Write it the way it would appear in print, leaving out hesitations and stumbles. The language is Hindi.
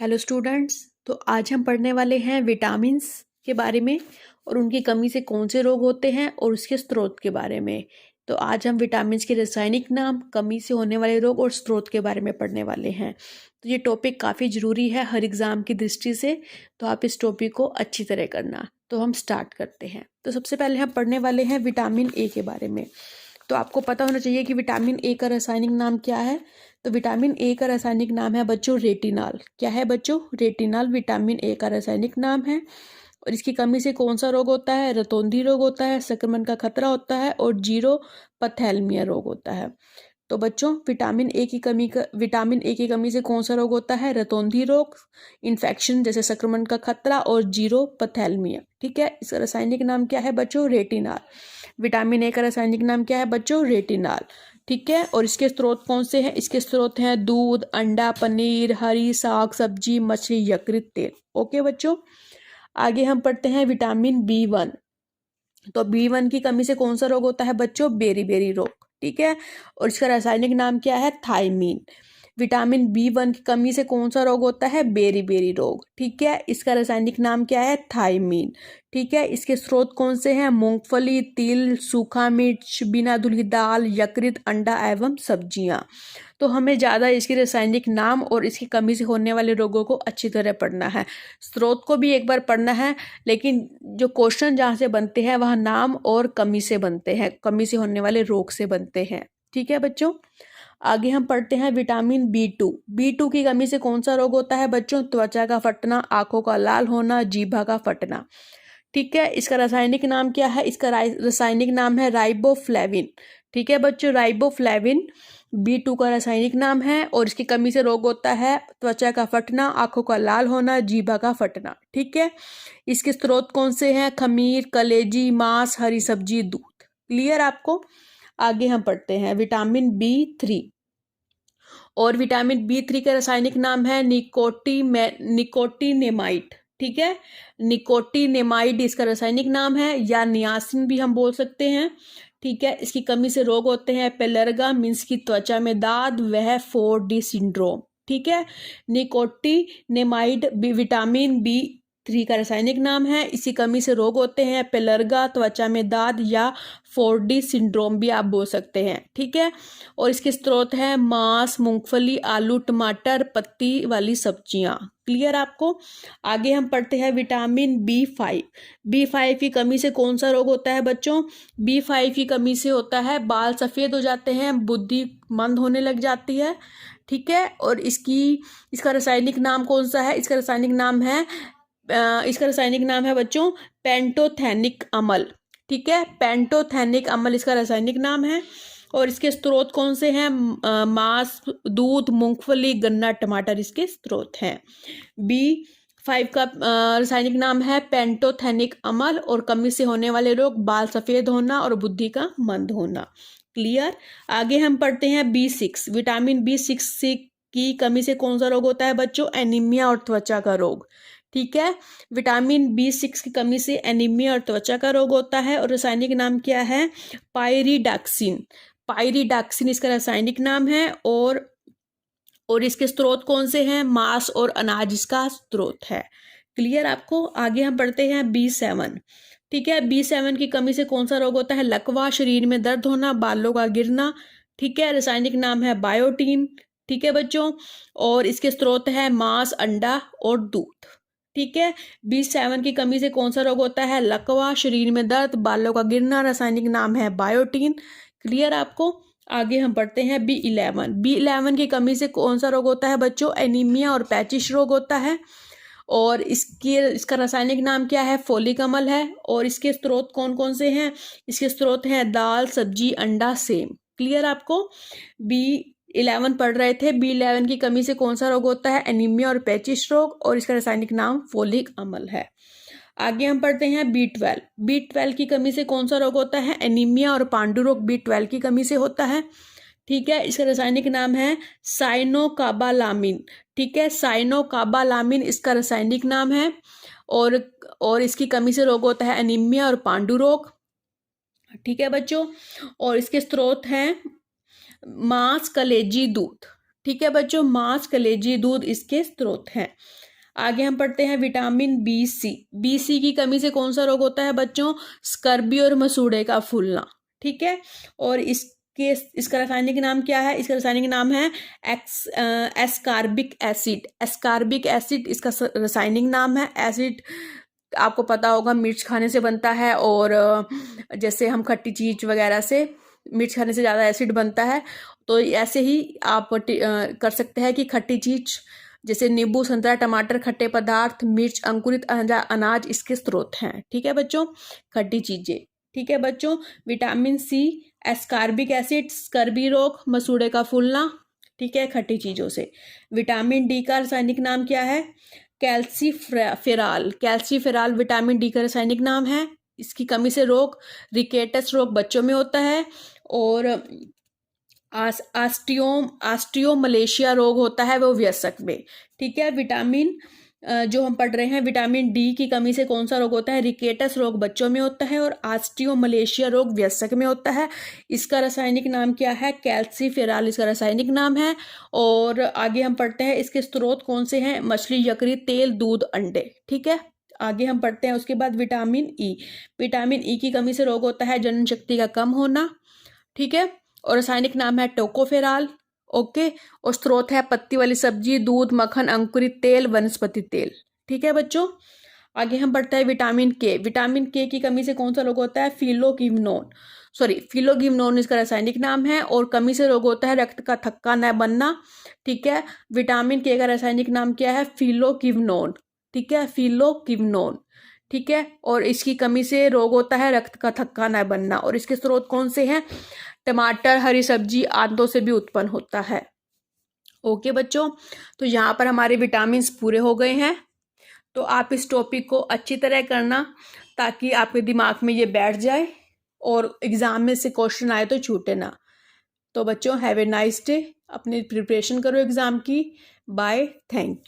Hello students. तो आज हम पढ़ने वाले हैं विटामिन्स के बारे में और उनकी कमी से कौन से रोग होते हैं और उसके स्रोत के बारे में। तो आज हम विटामिन्स के रासायनिक नाम, कमी से होने वाले रोग और स्रोत के बारे में पढ़ने वाले हैं। तो ये टॉपिक काफ़ी ज़रूरी है हर एग्ज़ाम की दृष्टि से, तो आप इस टॉपिक को अच्छी तरह करना। तो हम स्टार्ट करते हैं। तो सबसे पहले हम पढ़ने वाले हैं विटामिन ए के बारे में। तो आपको पता होना चाहिए कि विटामिन ए का रासायनिक नाम क्या है। तो विटामिन ए का रासायनिक नाम है बच्चों रेटिनॉल। क्या है बच्चों? रेटिनॉल विटामिन ए का रासायनिक नाम है। और इसकी कमी से कौन सा रोग होता है? रतौंधी रोग होता है, संक्रमण का खतरा होता है और जीरोपथैल्मिया रोग होता है। तो बच्चों विटामिन ए की कमी से कौन सा रोग होता है? रतौंधी रोग, इन्फेक्शन जैसे संक्रमण का खतरा और जीरोपथैल्मिया। ठीक है, इसका रासायनिक नाम क्या है बच्चों? रेटिनॉल। विटामिन ए का रासायनिक नाम क्या है बच्चों? रेटिनॉल। ठीक है, और इसके स्रोत कौन से हैं? इसके स्रोत हैं दूध, अंडा, पनीर, हरी साग सब्जी, मछली, यकृत, तेल। ओके बच्चों, आगे हम पढ़ते हैं विटामिन बी 1। तो बी 1 की कमी से कौन सा रोग होता है बच्चों? बेरी रोग। ठीक है, और इसका रासायनिक नाम क्या है? थायमीन। विटामिन बी 1 की कमी से कौन सा रोग होता है? बेरी रोग। ठीक है, इसका रासायनिक नाम क्या है? थायमीन। ठीक है, इसके स्रोत कौन से हैं? मूंगफली, तिल, सूखा मिर्च, बिना धुली दाल, यकृत, अंडा एवं सब्जियां। तो हमें ज़्यादा इसके रासायनिक नाम और इसकी कमी से होने वाले रोगों को अच्छी तरह पढ़ना है। स्रोत को भी एक बार पढ़ना है, लेकिन जो क्वेश्चन जहाँ से बनते हैं वह नाम और कमी से बनते हैं, कमी से होने वाले रोग से बनते हैं। ठीक है बच्चों, आगे हम पढ़ते हैं विटामिन बी 2 की कमी से कौन सा रोग होता है बच्चों? त्वचा का फटना, आंखों का लाल होना, जीभा का फटना। ठीक है, इसका रासायनिक नाम क्या है? इसका रासायनिक नाम है राइबोफ्लेविन। ठीक है बच्चों, राइबोफ्लेविन बी 2 का रासायनिक नाम है और इसकी कमी से रोग होता है त्वचा का फटना, आंखों का लाल होना, जीभा का फटना। ठीक है, इसके स्रोत कौन से हैं? खमीर, कलेजी, मांस, हरी सब्जी, दूध। क्लियर आपको? आगे हम पढ़ते हैं विटामिन बी 3। और विटामिन बी 3 का रासायनिक नाम है निकोटिनेमाइड। ठीक है, निकोटिनेमाइड इसका रासायनिक नाम है, या नियासिन भी हम बोल सकते हैं। ठीक है, इसकी कमी से रोग होते हैं पेलर्गा मीन्स की त्वचा में दाद, वह 4D सिंड्रोम। ठीक है, निकोटिनेमाइड विटामिन बी 3 का रासायनिक नाम है। इसी कमी से रोग होते हैं पेलर्गा, त्वचा में दाद या 4D सिंड्रोम भी आप बोल सकते हैं। ठीक है, और इसके स्रोत हैं मांस, मूंगफली, आलू, टमाटर, पत्ती वाली सब्जियां। क्लियर आपको? आगे हम पढ़ते हैं विटामिन बी 5 की कमी से कौन सा रोग होता है बच्चों? बी 5 की कमी से होता है बाल सफेद हो जाते हैं, बुद्धि मंद होने लग जाती है। ठीक है, और इसका रासायनिक नाम कौन सा है? इसका रासायनिक नाम है बच्चों पेंटोथेनिक अम्ल। ठीक है, पेंटोथेनिक अम्ल इसका रासायनिक नाम है। और इसके स्रोत कौन से हैं? मांस, दूध, मूंगफली, गन्ना, टमाटर इसके स्रोत हैं। बी 5 का रासायनिक नाम है पेंटोथेनिक अम्ल और कमी से होने वाले रोग बाल सफेद होना और बुद्धि का मंद होना। क्लियर? आगे हम पढ़ते हैं बी 6। विटामिन बी 6 की कमी से कौन सा रोग होता है बच्चों? एनीमिया और त्वचा का रोग। ठीक है, विटामिन बी 6 की कमी से एनीमिया और त्वचा का रोग होता है और रासायनिक नाम क्या है? पायरिडॉक्सिन इसका रासायनिक नाम है। और इसके स्रोत कौन से हैं? मांस और अनाज इसका स्रोत है। क्लियर आपको? आगे हम पढ़ते हैं बी 7। ठीक है, बी 7 की कमी से कौन सा रोग होता है? लकवा, शरीर में दर्द होना, बालों का गिरना। ठीक है, रासायनिक नाम है बायोटीन। ठीक है बच्चों, और इसके स्रोत है मांस, अंडा और दूध। ठीक है, बी 7 की कमी से कौन सा रोग होता है? लकवा, शरीर में दर्द, बालों का गिरना, रासायनिक नाम है बायोटीन। क्लियर आपको? आगे हम पढ़ते हैं बी 11 की कमी से कौन सा रोग होता है बच्चों? एनीमिया और पैचिश रोग होता है। और इसका रासायनिक नाम क्या है? फोलिक अम्ल है। और इसके स्रोत कौन कौन से हैं? इसके स्रोत हैं दाल, सब्जी, अंडा, सेम। क्लियर आपको? बी 11 पढ़ रहे थे। बी 11 की कमी से कौन सा रोग होता है? एनीमिया और पैचिश रोग और इसका रासायनिक नाम फोलिक अम्ल है। आगे हम पढ़ते हैं बी 12 की कमी से कौन सा रोग होता है? एनीमिया और पांडु रोग बी 12 की कमी से होता है। ठीक है, इसका रासायनिक नाम है साइनोकाबालामिन। ठीक है, साइनोकाबालामिन इसका रासायनिक नाम है। और इसकी कमी से रोग होता है एनीमिया और पांडु रोग। ठीक है बच्चों, और इसके स्रोत हैं मांस, कलेजी, दूध। ठीक है बच्चों, मांस, कलेजी, दूध इसके स्रोत हैं। आगे हम पढ़ते हैं विटामिन बी सी की कमी से कौन सा रोग होता है बच्चों? स्कर्बी और मसूड़े का फूलना। ठीक है, और इसका रासायनिक नाम क्या है? इसका रासायनिक नाम है एस्कार्बिक एसिड। एस्कार्बिक एसिड इसका रासायनिक नाम है। एसिड आपको पता होगा मिर्च खाने से बनता है, और जैसे हम खट्टी चीज वगैरह से मिर्च खाने से ज़्यादा एसिड बनता है, तो ऐसे ही आप कर सकते हैं कि खट्टी चीज जैसे नींबू, संतरा, टमाटर, खट्टे पदार्थ, मिर्च, अंकुरित अनाज इसके स्रोत हैं। ठीक है बच्चों, खट्टी चीजें। ठीक है बच्चों, vitamin C, ascorbic acid, scurvy रोग, मसूड़े का फूलना। ठीक है, खट्टी चीजों से। विटामिन डी का रासायनिक नाम क्या है? कैल्सीफेराल। कैल्सीफेराल विटामिन डी का रासायनिक नाम है। इसकी कमी से रोग रिकेटस रोग बच्चों में होता है, और ऑस्टियोमलेशिया रोग होता है वो वयस्क में। ठीक है, विटामिन जो हम पढ़ रहे हैं, विटामिन डी की कमी से कौन सा रोग होता है? रिकेटस रोग बच्चों में होता है, और ऑस्टियोमलेशिया रोग वयस्क में होता है। इसका रासायनिक नाम क्या है? कैल्सीफेराल इसका रासायनिक नाम है। और आगे हम पढ़ते हैं इसके स्रोत कौन से हैं? मछली, यकृत, तेल, दूध, अंडे। ठीक है, आगे हम पढ़ते हैं उसके बाद विटामिन ई। विटामिन ई की कमी से रोग होता है जनन शक्ति का कम होना। ठीक है, और रासायनिक नाम है टोकोफेराल। ओके, और स्रोत है पत्ती वाली सब्जी, दूध, मक्खन, अंकुरित तेल, वनस्पति तेल। ठीक है बच्चों, आगे हम बढ़ते हैं विटामिन के। विटामिन के की कमी से कौन सा रोग होता है? फिलोगिमनोन इसका रासायनिक नाम है, और कमी से रोग होता है रक्त का थक्का न बनना। ठीक है, विटामिन के का रासायनिक नाम क्या है? फिलोगिमनोन। ठीक है, फिलोगिमनोन। ठीक है, और इसकी कमी से रोग होता है रक्त का थक्का न बनना, और इसके स्रोत कौन से हैं? टमाटर, हरी सब्जी आदि से भी उत्पन्न होता है। ओके बच्चों, तो यहाँ पर हमारे विटामिन पूरे हो गए हैं। तो आप इस टॉपिक को अच्छी तरह करना, ताकि आपके दिमाग में ये बैठ जाए और एग्जाम में से क्वेश्चन आए तो छूटे ना। तो बच्चों, हैव ए नाइस डे। अपनी प्रिपरेशन करो एग्जाम की। Bye, thank you.